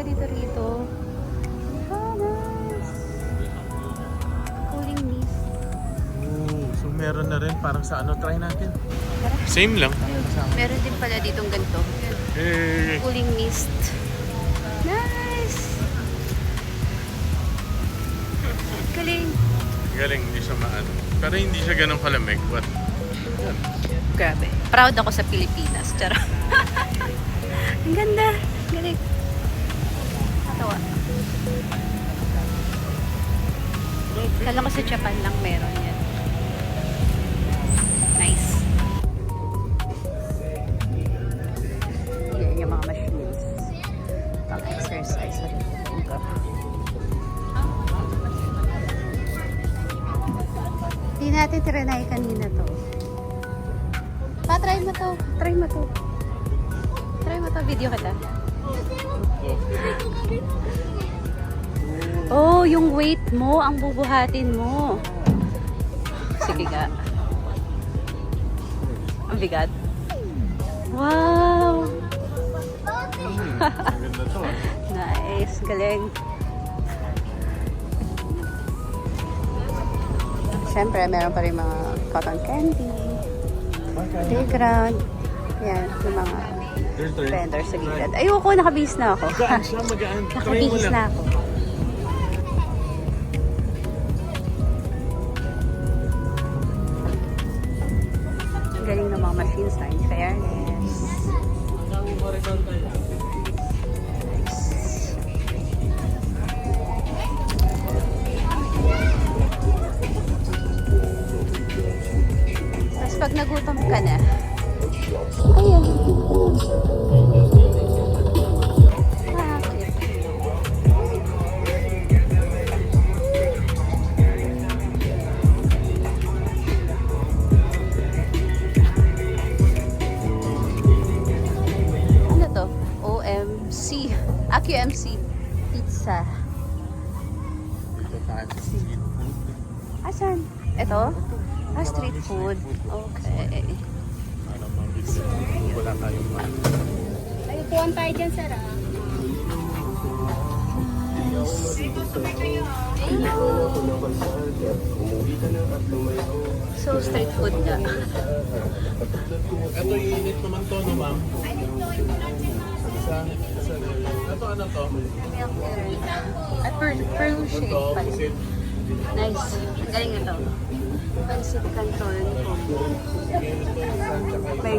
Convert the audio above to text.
ka dito rito. Ah, nice. Cooling mist. Oh, so meron na rin parang sa ano, try natin. Same lang. Meron din pala ditong ganito. Eh, Cooling mist. Nice! Galing. galing, hindi siya maano. Pero hindi siya ganun kalamig. What? Grabe. Proud ako sa Pilipinas. Charot. Ang ganda. Galing. Natawa. Kala ko sa Japan lang meron yan. Nice. Yan yung mga machines. Pang-exercise. Hindi natin trinay kanina to. Try mo to. Try mo to. Try mo to. Video kita. Oh, yung weight mo, ang bubuhatin mo. Sige nga. Ang bigat. Wow! Maganda to ah. Nice. Galing. Siyempre, meron pa rin mga cotton candy, playground. Yan, yung mga vendors sa gilid. Ayoko, nakabihis na ako. Magaan siya, magaan. Try mo Nakabihis lang. na ako. Ang galing ng mga machines na in fairness. Tapos pag nagutom ka na, ayan. Ah, cute. Ano to? OMC. QMC. Pizza. Dito tayo sa street food. Asan? Ito? Ah, street food. Okay. Para mabigyan. Wala tayong man. Ay, upuan tayo dyan, sir, ah. So, street food nga. Ito init naman to, no ma'am? Ito ano to? Milk curd. At pearl shake Ito, pala. pusit. Nice. Galing ito. Pancit canton. May